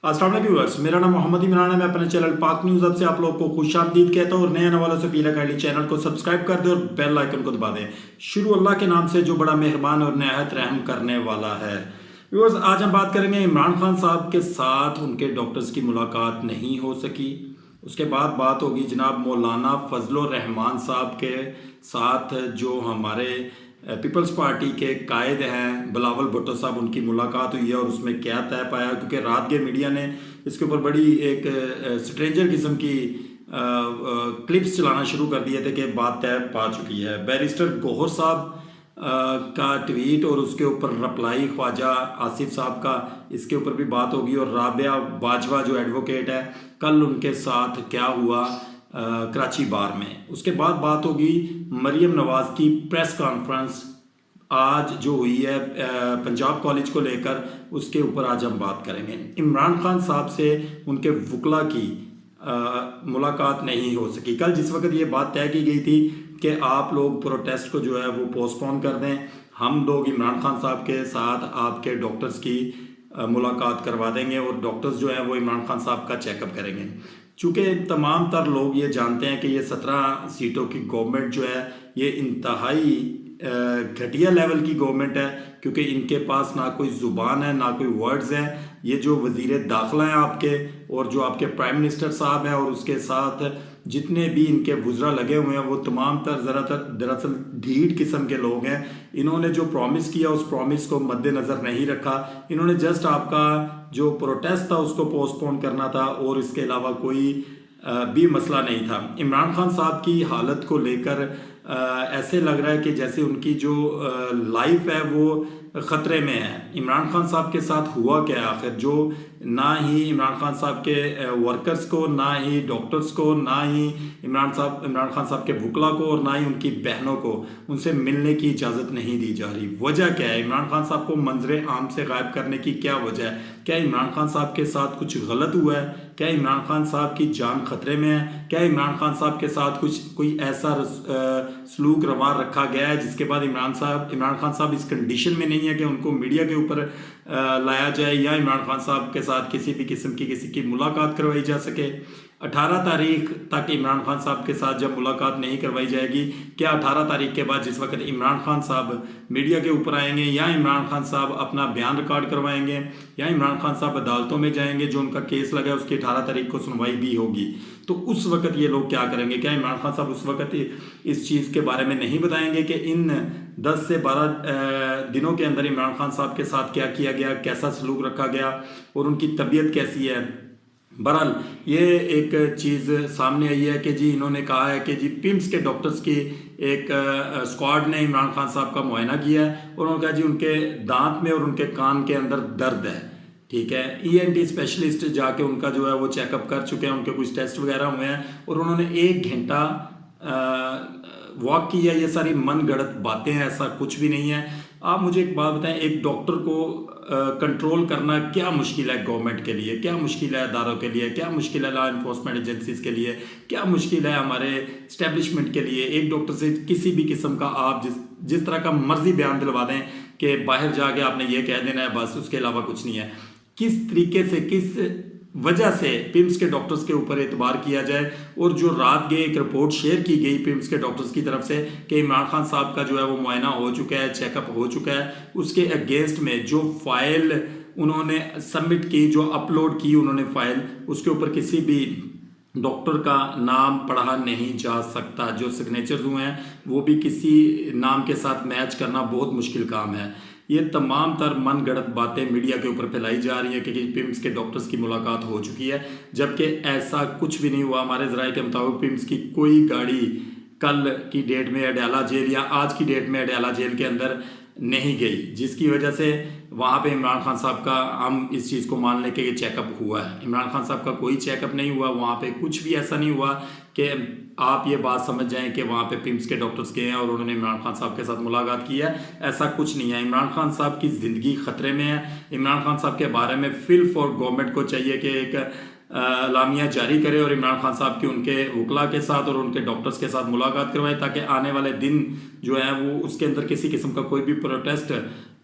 अस्सलाम वालेकुम व्यूअर्स, मेरा नाम मोहम्मद इमरान है। मैं अपने चैनल पाक न्यूज़ अब से आप लोगों को खुशामदीद कहता हूँ और नए आने वालों से अपील है काइंडली चैनल को सब्सक्राइब कर दें और बेल आइकन को दबा दें। शुरू अल्लाह के नाम से जो बड़ा मेहरबान और नहायत रहम करने वाला है। व्यूअर्स, आज हम बात करेंगे इमरान खान साहब के साथ उनके डॉक्टर्स की मुलाकात नहीं हो सकी। उसके बाद बात होगी जनाब मौलाना फजल रहमान साहब के साथ जो हमारे पीपल्स पार्टी के कायद हैं बिलावल भुट्टो साहब, उनकी मुलाकात हुई है और उसमें क्या तय पाया, क्योंकि रात के मीडिया ने इसके ऊपर बड़ी एक स्ट्रेंजर किस्म की क्लिप्स चलाना शुरू कर दिए थे कि बात तय पा चुकी है। बैरिस्टर गौहर साहब का ट्वीट और उसके ऊपर रिप्लाई ख्वाजा आसिफ साहब का, इसके ऊपर भी बात होगी। और राबिया बाजवा जो एडवोकेट है, कल उनके साथ क्या हुआ कराची बार में। उसके बाद बात होगी मरियम नवाज की प्रेस कॉन्फ्रेंस आज जो हुई है पंजाब कॉलेज को लेकर, उसके ऊपर आज हम बात करेंगे। इमरान खान साहब से उनके वकला की मुलाकात नहीं हो सकी। कल जिस वक्त ये बात तय की गई थी कि आप लोग प्रोटेस्ट को जो है वो पोस्टपोन कर दें, हम लोग इमरान खान साहब के साथ आपके डॉक्टर्स की मुलाकात करवा देंगे और डॉक्टर्स जो है वो इमरान खान साहब का चेकअप करेंगे। चूँकि तमाम तर लोग ये जानते हैं कि ये 17 सीटों की गवर्नमेंट जो है ये इंतहाई घटिया लेवल की गवर्नमेंट है, क्योंकि इनके पास ना कोई ज़ुबान है ना कोई वर्ड्स हैं। ये जो वज़ीर दाखिला हैं आपके और जो आपके प्राइम मिनिस्टर साहब हैं और उसके साथ जितने भी इनके वुज़रा लगे हुए हैं वो तमाम तर दरअसल ढीठ किस्म के लोग हैं। इन्होंने जो प्रॉमिस किया उस प्रॉमिस को मद्देनज़र नहीं रखा। इन्होंने जस्ट आपका जो प्रोटेस्ट था उसको पोस्टपोन करना था और इसके अलावा कोई भी मसला नहीं था। इमरान खान साहब की हालत को लेकर ऐसे लग रहा है कि जैसे उनकी जो लाइफ है वो ख़तरे में है। इमरान खान साहब के साथ हुआ क्या आखिर, जो ना ही इमरान खान साहब के वर्कर्स को, ना ही डॉक्टर्स को, ना ही इमरान खान साहब के वकला को और ना ही उनकी बहनों को उनसे मिलने की इजाज़त नहीं दी जा रही। वजह क्या है? इमरान खान साहब को मंजर आम से गायब करने की क्या वजह है? क्या इमरान खान साहब के साथ कुछ गलत हुआ है? क्या इमरान खान साहब की जान खतरे में है? क्या इमरान खान साहब के साथ कोई ऐसा सलूक रवा रखा गया है जिसके बाद इमरान खान साहब इस कंडीशन में नहीं है कि उनको मीडिया के ऊपर लाया जाए या इमरान खान साहब के साथ किसी भी किस्म की किसी की मुलाकात करवाई जा सके? 18 तारीख तक इमरान खान साहब के साथ जब मुलाकात नहीं करवाई जाएगी, क्या 18 तारीख के बाद जिस वक्त इमरान खान साहब मीडिया के ऊपर आएंगे या इमरान खान साहब अपना बयान रिकॉर्ड करवाएंगे या इमरान खान साहब अदालतों में जाएंगे, जो उनका केस लगा है उसकी 18 तारीख को सुनवाई भी होगी, तो उस वक्त ये लोग क्या करेंगे? क्या इमरान खान साहब उस वक्त इस चीज़ के बारे में नहीं बताएंगे कि इन 10 से 12 दिनों के अंदर इमरान खान साहब के साथ क्या किया गया, कैसा सलूक रखा गया और उनकी तबीयत कैसी है? बहरहाल ये एक चीज़ सामने आई है कि जी इन्होंने कहा है कि जी पिम्स के डॉक्टर्स की एक स्क्वाड ने इमरान खान साहब का मुआयना किया है और उन्होंने कहा जी उनके दांत में और उनके कान के अंदर दर्द है। ठीक है, ईएनटी स्पेशलिस्ट जाके उनका जो है वो चेकअप कर चुके हैं, उनके कुछ टेस्ट वगैरह हुए हैं और उन्होंने 1 घंटा वॉक किया। ये सारी मन गढ़ंत बातें हैं, ऐसा कुछ भी नहीं है। आप मुझे एक बात बताएं, एक डॉक्टर को कंट्रोल करना क्या मुश्किल है गवर्नमेंट के लिए, क्या मुश्किल है अदारों के लिए, क्या मुश्किल है लॉ इन्फोर्समेंट एजेंसीज के लिए, क्या मुश्किल है हमारे इस्टेब्लिशमेंट के लिए? एक डॉक्टर से किसी भी किस्म का आप जिस तरह का मर्जी बयान दिलवा दें कि बाहर जाके आपने ये कह देना है बस, उसके अलावा कुछ नहीं है। किस तरीके से, किस वजह से पिम्स के डॉक्टर्स के ऊपर एतबार किया जाए? और जो रात के एक रिपोर्ट शेयर की गई पिम्स के डॉक्टर्स की तरफ से कि इमरान खान साहब का जो है वो मुआयना हो चुका है, चेकअप हो चुका है, उसके अगेंस्ट में जो फाइल उन्होंने सबमिट की, जो अपलोड की उन्होंने फाइल, उसके ऊपर किसी भी डॉक्टर का नाम पढ़ा नहीं जा सकता। जो सिग्नेचर्स हुए हैं वो भी किसी नाम के साथ मैच करना बहुत मुश्किल काम है। ये तमाम तर मन गढ़ंत बातें मीडिया के ऊपर फैलाई जा रही है कि पिम्स के डॉक्टर्स की मुलाकात हो चुकी है, जबकि ऐसा कुछ भी नहीं हुआ। हमारे ज़राए के मुताबिक पिम्स की कोई गाड़ी कल की डेट में अडयाला जेल या आज की डेट में अडयाला जेल के अंदर नहीं गई, जिसकी वजह से वहाँ पे इमरान खान साहब का हम इस चीज़ को मान लें कि ये चेकअप हुआ है। इमरान खान साहब का कोई चेकअप नहीं हुआ, वहाँ पे कुछ भी ऐसा नहीं हुआ कि आप ये बात समझ जाएं कि वहाँ पे पिम्स के डॉक्टर्स गए हैं और उन्होंने इमरान खान साहब के साथ मुलाकात की है। ऐसा कुछ नहीं है। इमरान खान साहब की ज़िंदगी ख़तरे में है। इमरान खान साहब के बारे में फिल फॉर गवर्नमेंट को चाहिए कि एक लामिया जारी करे और इमरान खान साहब की उनके वकला के साथ और उनके डॉक्टर्स के साथ मुलाकात करवाए, ताकि आने वाले दिन जो है वो उसके अंदर किसी किस्म का कोई भी प्रोटेस्ट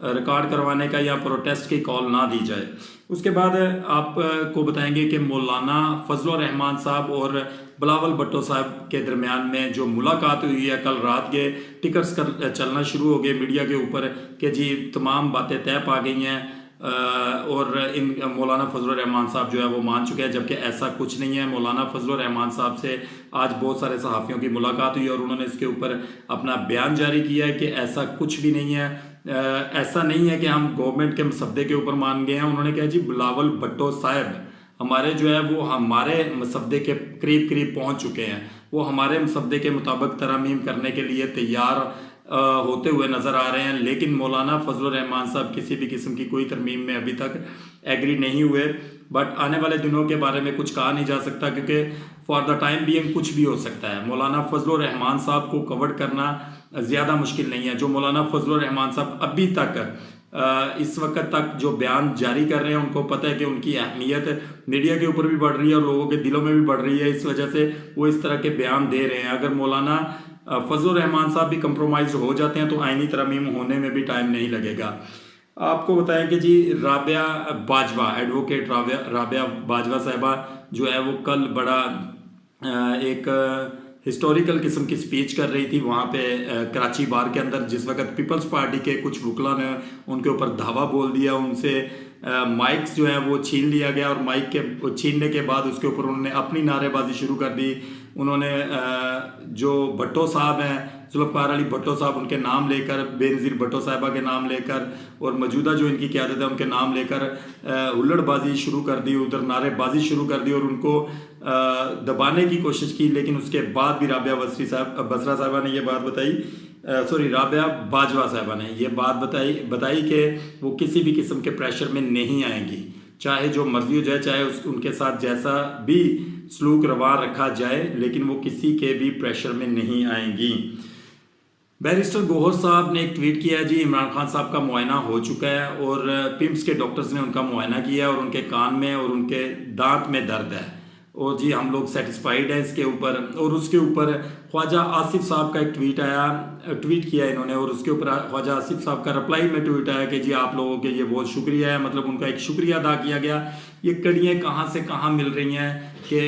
रिकॉर्ड करवाने का या प्रोटेस्ट की कॉल ना दी जाए। उसके बाद आपको बताएंगे कि मौलाना फजलुर रहमान साहब और बिलावल भुट्टो साहब के दरमियान में जो मुलाकात हुई है कल रात के टिकट्स चलना शुरू हो गए मीडिया के ऊपर कि जी तमाम बातें तय पा गई हैं और इन मौलाना फजलुर रहमान साहब जो है वो मान चुके हैं, जबकि ऐसा कुछ नहीं है। मौलाना फजलुर रहमान साहब से आज बहुत सारे सहाफ़ियों की मुलाकात हुई और उन्होंने इसके ऊपर अपना बयान जारी किया है कि ऐसा कुछ भी नहीं है। ऐसा नहीं है कि हम गवर्नमेंट के मसदे के ऊपर मान गए हैं। उन्होंने कहा जी बिलावल भुट्टो साहब हमारे जो है वो हमारे मसदे के करीब करीब पहुंच चुके हैं, वो हमारे मसदे के मुताबिक तरमीम करने के लिए तैयार होते हुए नज़र आ रहे हैं। लेकिन मौलाना फजलुर रहमान साहब किसी भी किस्म की कोई तरमीम में अभी तक एग्री नहीं हुए। बट आने वाले दिनों के बारे में कुछ कहा नहीं जा सकता क्योंकि फॉर द टाइम बीइंग कुछ भी हो सकता है। मौलाना फजलुर रहमान साहब को कवर करना ज़्यादा मुश्किल नहीं है। जो मौलाना फजलुर रहमान साहब अभी तक इस वक्त तक जो बयान जारी कर रहे हैं उनको पता है कि उनकी अहमियत मीडिया के ऊपर भी बढ़ रही है और लोगों के दिलों में भी बढ़ रही है, इस वजह से वो इस तरह के बयान दे रहे हैं। अगर मौलाना फजलुर रहमान साहब भी कंप्रोमाइज हो जाते हैं तो आईनी तरमीम होने में भी टाइम नहीं लगेगा। आपको बताएं कि जी राबिया बाजवा, एडवोकेट राबिया बाजवा साहिबा जो है वो कल बड़ा एक हिस्टोरिकल किस्म की स्पीच कर रही थी वहाँ पे कराची बार के अंदर, जिस वक्त पीपल्स पार्टी के कुछ वकला ने उनके ऊपर धावा बोल दिया, उनसे माइक्स जो है वो छीन लिया गया और माइक के छीनने के बाद उसके ऊपर उन्होंने अपनी नारेबाजी शुरू कर दी। उन्होंने जो भट्टो साहब हैं जुल्फ़िकार अली भट्टो साहब उनके नाम लेकर, बेनज़ीर भट्टो साहिबा के नाम लेकर और मौजूदा जो इनकी क़यादत है उनके नाम लेकर हुल्लड़बाजी शुरू कर दी, उधर नारेबाजी शुरू कर दी और उनको दबाने की कोशिश की। लेकिन उसके बाद भी राबिया बसरा साहिबा ने ये बात बताई, राबिया बाजवा साहिबा ने ये बात बताई कि वो किसी भी किस्म के प्रेशर में नहीं आएंगी, चाहे जो मर्जी हो जाए, चाहे उनके साथ जैसा भी सलूक रवा रखा जाए, लेकिन वो किसी के भी प्रेशर में नहीं आएंगी। बैरिस्टर गौहर साहब ने एक ट्वीट किया जी इमरान खान साहब का मुआयना हो चुका है और पिम्स के डॉक्टर्स ने उनका मुआयना किया और उनके कान में और उनके दांत में दर्द है और जी हम लोग सेटिस्फाइड हैं इसके ऊपर। और उसके ऊपर ख्वाजा आसिफ साहब का एक ट्वीट किया इन्होंने और उसके ऊपर ख्वाजा आसिफ साहब का रिप्लाई में ट्वीट आया कि जी आप लोगों के ये बहुत शुक्रिया है, मतलब उनका एक शुक्रिया अदा किया गया। ये कड़ियाँ कहाँ से कहाँ मिल रही हैं कि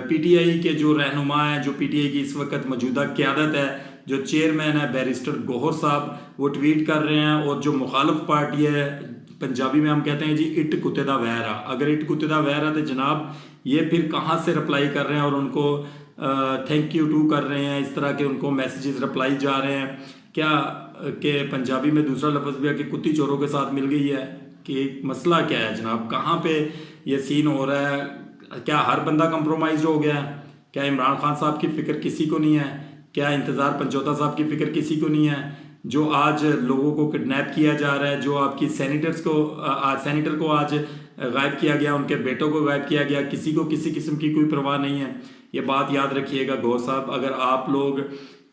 पीटीआई के जो रहनुमा हैं, जो पीटीआई की इस वक्त मौजूदा क़यादत है, जो चेयरमैन है बैरिस्टर गौहर साहब, वो ट्वीट कर रहे हैं और जो मुखालिफ पार्टी है, पंजाबी में हम कहते हैं जी इट कुत्ते दा वैर आ, अगर इट कुत्ते दा वैर है तो जनाब ये फिर कहाँ से रिप्लाई कर रहे हैं और उनको थैंक यू टू कर रहे हैं, इस तरह के उनको मैसेजेस रिप्लाई जा रहे हैं क्या कि पंजाबी में दूसरा लफ्ज़ भी है कि कुत्ती चोरों के साथ मिल गई है, कि मसला क्या है जनाब, कहाँ पे ये सीन हो रहा है? क्या हर बंदा कंप्रोमाइज हो गया है? क्या इमरान खान साहब की फ़िक्र किसी को नहीं है? क्या इंतज़ार पंचोता साहब की फ़िक्र किसी को नहीं है? जो आज लोगों को किडनैप किया जा रहा है, जो आपकी सेनेटर को आज गायब किया गया, उनके बेटों को गायब किया गया, किसी को किसी किस्म की कोई परवाह नहीं है। ये बात याद रखिएगा गौहर साहब, अगर आप लोग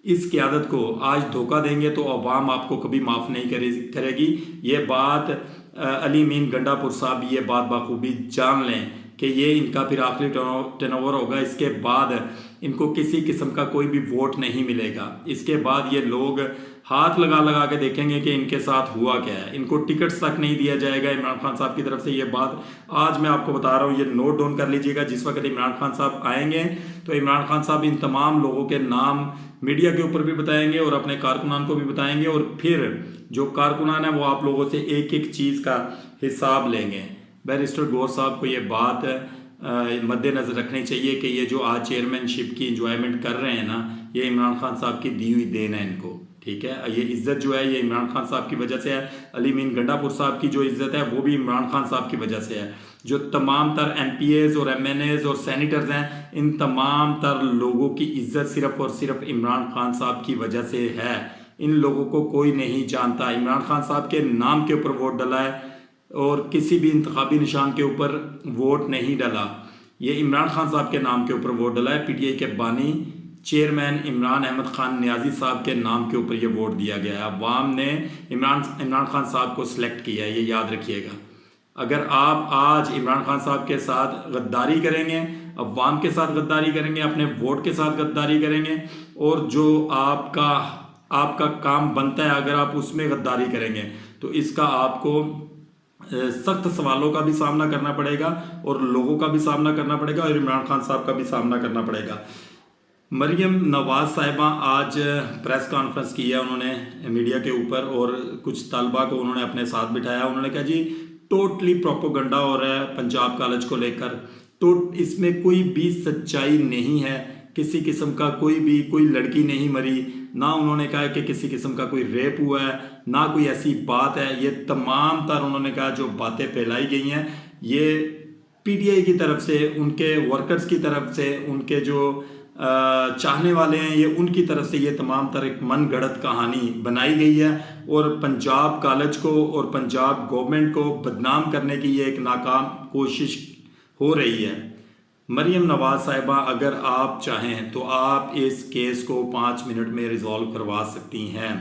इस क़यादत को आज धोखा देंगे तो अवाम आपको कभी माफ़ नहीं करेगी। ये बात अली मीन गंडापुर साहब ये बात बाखूबी जान लें कि ये इनका फिर आखिरी टर्नओवर होगा। इसके बाद इनको किसी किस्म का कोई भी वोट नहीं मिलेगा। इसके बाद ये लोग हाथ लगा के देखेंगे कि इनके साथ हुआ क्या है। इनको टिकट्स तक नहीं दिया जाएगा इमरान खान साहब की तरफ से। ये बात आज मैं आपको बता रहा हूँ, ये नोट डाउन कर लीजिएगा। जिस वक्त इमरान खान साहब आएंगे तो इमरान खान साहब इन तमाम लोगों के नाम मीडिया के ऊपर भी बताएंगे और अपने कारकुनान को भी बताएंगे और फिर जो कारकुनान है वो आप लोगों से एक एक चीज़ का हिसाब लेंगे। बैरिस्टर गौहर साहब को ये बात मद्देनज़र रखनी चाहिए कि ये जो आज चेयरमैनशिप की इंजॉयमेंट कर रहे हैं ना, ये इमरान खान साहब की दी हुई देन है इनको, ठीक है। ये इज़्ज़त जो है ये इमरान खान साहब की वजह से है। अली मीन गंडापुर साहब की जो इज़्ज़त है वो भी इमरान खान साहब की वजह से है। जो तमाम तर MPAs और MNAs और सेनेटर्स हैं, इन तमाम तर लोगों की इज़्ज़त सिर्फ़ और सिर्फ इमरान खान साहब की वजह से है। इन लोगों को कोई नहीं जानता। इमरान खान साहब के नाम के ऊपर वोट डला है और किसी भी इंतखाबी निशान के ऊपर वोट नहीं डला। ये इमरान खान साहब के नाम के ऊपर वोट डला है। PTI के बानी चेयरमैन इमरान अहमद खान नियाजी साहब के नाम के ऊपर ये वोट दिया गया है। अवाम ने इमरान खान साहब को सिलेक्ट किया है, ये याद रखिएगा। अगर आप आज इमरान खान साहब के साथ गद्दारी करेंगे, अवाम के साथ गद्दारी करेंगे, अपने वोट के साथ गद्दारी करेंगे और जो आपका आपका काम बनता है अगर आप उसमें गद्दारी करेंगे तो इसका आपको सख्त सवालों का भी सामना करना पड़ेगा और लोगों का भी सामना करना पड़ेगा और इमरान खान साहब का भी सामना करना पड़ेगा। मरियम नवाज साहिबा आज प्रेस कॉन्फ्रेंस की है उन्होंने मीडिया के ऊपर और कुछ तलबा को उन्होंने अपने साथ बिठाया। उन्होंने कहा जी टोटली प्रोपोगंडा हो रहा है पंजाब कॉलेज को लेकर, तो इसमें कोई भी सच्चाई नहीं है, किसी किस्म का कोई लड़की नहीं मरी, ना उन्होंने कहा कि किसी किस्म का कोई रेप हुआ है, ना कोई ऐसी बात है। ये तमाम तर उन्होंने कहा जो बातें फैलाई गई हैं ये पीटीआई की तरफ से, उनके वर्कर्स की तरफ से, उनके जो चाहने वाले हैं ये उनकी तरफ से ये तमाम तरह एक मन गढ़ंत कहानी बनाई गई है और पंजाब कॉलेज को और पंजाब गवर्नमेंट को बदनाम करने की ये एक नाकाम कोशिश हो रही है। मरियम नवाज साहिबा अगर आप चाहें तो आप इस केस को 5 मिनट में रिजॉल्व करवा सकती हैं।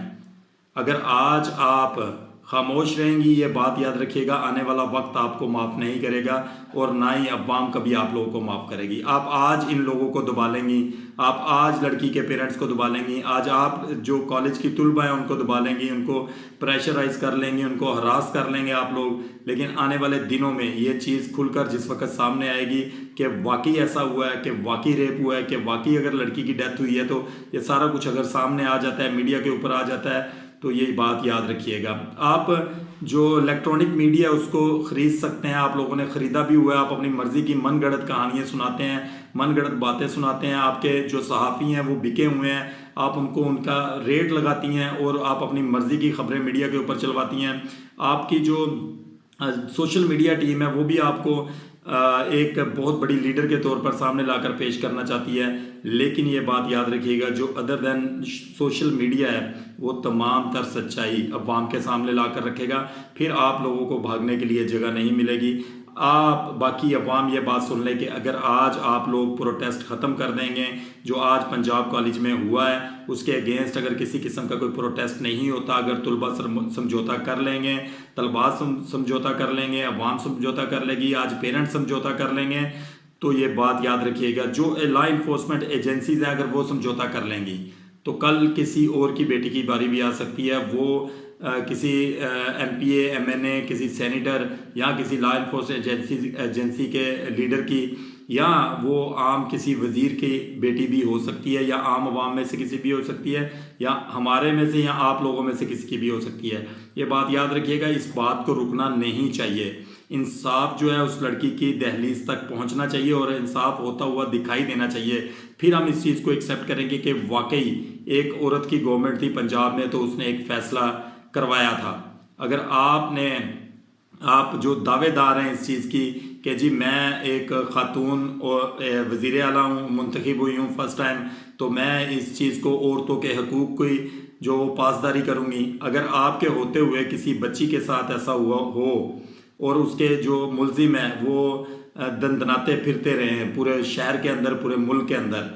अगर आज आप खामोश रहेंगी ये बात याद रखिएगा, आने वाला वक्त आपको माफ़ नहीं करेगा और ना ही अवाम कभी आप लोगों को माफ़ करेगी। आप आज इन लोगों को दबा लेंगी, आप आज लड़की के पेरेंट्स को दबा लेंगी, आज आप जो कॉलेज की तुलबा हैं उनको दबा लेंगी, उनको प्रेशराइज कर लेंगी, उनको हरास कर लेंगे आप लोग। लेकिन आने वाले दिनों में ये चीज़ खुलकर जिस वक्त सामने आएगी कि वाकई ऐसा हुआ है, कि वाकई रेप हुआ है, कि वाकई अगर लड़की की डेथ हुई है, तो ये सारा कुछ अगर सामने आ जाता है, मीडिया के ऊपर आ जाता है, तो यही बात याद रखिएगा। आप जो इलेक्ट्रॉनिक मीडिया उसको ख़रीद सकते हैं, आप लोगों ने ख़रीदा भी हुआ है, आप अपनी मर्ज़ी की मन गढ़ंत कहानियाँ सुनाते हैं, मन गढ़ंत बातें सुनाते हैं, आपके जो सहाफ़ी हैं वो बिके हुए हैं, आप उनको उनका रेट लगाती हैं और आप अपनी मर्ज़ी की खबरें मीडिया के ऊपर चलवाती हैं। आपकी जो सोशल मीडिया टीम है वो भी आपको एक बहुत बड़ी लीडर के तौर पर सामने लाकर पेश करना चाहती है। लेकिन ये बात याद रखिएगा जो अदर देन सोशल मीडिया है वो तमाम तर सच्चाई अवाम के सामने लाकर रखेगा, फिर आप लोगों को भागने के लिए जगह नहीं मिलेगी। आप बाकी अवाम ये बात सुन लें कि अगर आज आप लोग प्रोटेस्ट ख़त्म कर देंगे, जो आज पंजाब कॉलेज में हुआ है उसके अगेंस्ट अगर किसी किस्म का कोई प्रोटेस्ट नहीं होता, अगर तलबा समझौता कर लेंगे, तलबा समझौता कर लेंगे, अवाम समझौता कर लेगी, आज पेरेंट्स समझौता कर लेंगे, तो ये बात याद रखिएगा जो लॉ इन्फोर्समेंट एजेंसीज हैं अगर वो समझौता कर लेंगी तो कल किसी और की बेटी की बारी भी आ सकती है। वो किसी एमपीए, एमएनए, किसी सेनेटर या किसी लॉ इन्फोर्समेंट एजेंसी के लीडर की, या वो आम किसी वज़ीर की बेटी भी हो सकती है, या आम आवाम में से किसी भी हो सकती है, या हमारे में से या आप लोगों में से किसी की भी हो सकती है। ये बात याद रखिएगा, इस बात को रुकना नहीं चाहिए। इंसाफ जो है उस लड़की की दहलीज तक पहुंचना चाहिए और इंसाफ होता हुआ दिखाई देना चाहिए। फिर हम इस चीज़ को एक्सेप्ट करेंगे कि वाकई एक औरत की गवर्नमेंट थी पंजाब में तो उसने एक फ़ैसला करवाया था। अगर आप जो दावेदार हैं इस चीज़ की कि जी मैं एक खातून और वज़ीर आला हूँ, मुंतखब हुई हूँ फर्स्ट टाइम, तो मैं इस चीज़ को औरतों के हकूक़ की जो पासदारी करूँगी। अगर आपके होते हुए किसी बच्ची के साथ ऐसा हुआ हो और उसके जो मुलजिम हैं वो दंदनाते फिरते रहे हैं पूरे शहर के अंदर, पूरे मुल्क के अंदर,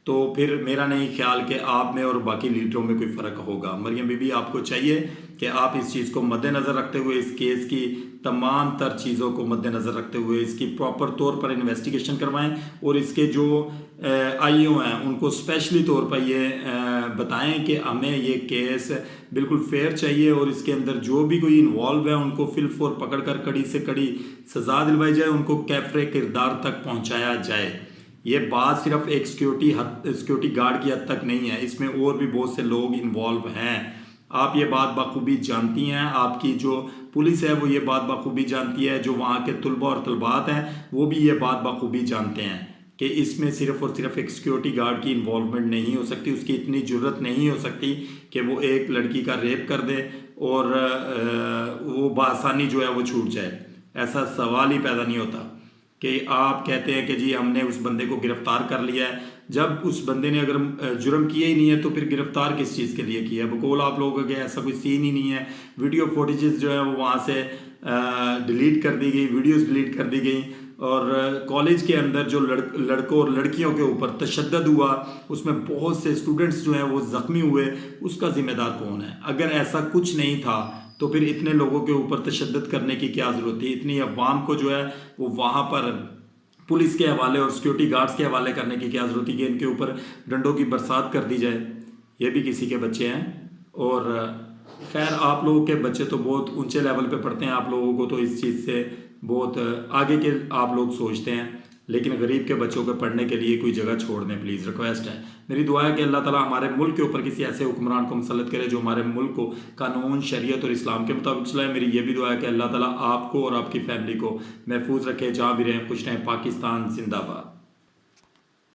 तो फिर मेरा नहीं ख्याल कि आप में और बाकी लीडरों में कोई फ़र्क होगा। मरियम बीबी आपको चाहिए कि आप इस चीज़ को मद्देनज़र रखते हुए, इस केस की तमाम तर चीज़ों को मद्देनज़र रखते हुए इसकी प्रॉपर तौर पर इन्वेस्टिगेशन करवाएं और इसके जो आईओ हैं उनको स्पेशली तौर पर ये बताएं कि हमें ये केस बिल्कुल फेयर चाहिए और इसके अंदर जो भी कोई इन्वॉल्व है उनको फिलफोर पकड़ कर कड़ी से कड़ी सज़ा दिलवाई जाए, उनको कैफरे किरदार तक पहुँचाया जाए। ये बात सिर्फ एक सिक्योरिटी गार्ड की हद तक नहीं है, इसमें और भी बहुत से लोग इन्वॉल्व हैं। आप ये बात बखूबी जानती हैं, आपकी जो पुलिस है वो ये बात बखूबी जानती है, जो वहाँ के तलबा और तलबात हैं वो भी ये बात बखूबी जानते हैं कि इसमें सिर्फ और सिर्फ एक सिक्योरिटी गार्ड की इन्वॉल्वमेंट नहीं हो सकती, उसकी इतनी जुर्रत नहीं हो सकती कि वो एक लड़की का रेप कर दे और वो बआसानी जो है वो छूट जाए। ऐसा सवाल ही पैदा नहीं होता कि आप कहते हैं कि जी हमने उस बंदे को गिरफ्तार कर लिया है, जब उस बंदे ने अगर जुर्म किया ही नहीं है तो फिर गिरफ्तार किस चीज़ के लिए किया है? बकौल आप लोगों के ऐसा कोई सीन ही नहीं है। वीडियो फुटेजेस जो है वो वहाँ से डिलीट कर दी गई, वीडियोस डिलीट कर दी गई और कॉलेज के अंदर जो लड़कों और लड़कियों के ऊपर तशद्दुद हुआ उसमें बहुत से स्टूडेंट्स जो हैं वो ज़ख्मी हुए, उसका ज़िम्मेदार कौन है? अगर ऐसा कुछ नहीं था तो फिर इतने लोगों के ऊपर तशद्दुद करने की क्या ज़रूरत थी? इतनी अवाम को जो है वो वहाँ पर पुलिस के हवाले और सिक्योरिटी गार्ड्स के हवाले करने की क्या ज़रूरत थी कि इनके ऊपर डंडों की बरसात कर दी जाए? ये भी किसी के बच्चे हैं। और खैर आप लोगों के बच्चे तो बहुत ऊंचे लेवल पे पढ़ते हैं, आप लोगों को तो इस चीज़ से बहुत आगे के आप लोग सोचते हैं, लेकिन गरीब के बच्चों को पढ़ने के लिए कोई जगह छोड़ दें प्लीज़, रिक्वेस्ट है मेरी। दुआ है कि अल्लाह ताला हमारे मुल्क के ऊपर किसी ऐसे हुक्मरान को मुसल्लत करे जो हमारे मुल्क को कानून, शरीयत और इस्लाम के मुताबिक चलाए। मेरी ये भी दुआ है कि अल्लाह ताला आपको और आपकी फैमिली को महफूज रखे, जहाँ भी रहें खुश रहें। पाकिस्तान जिंदाबाद।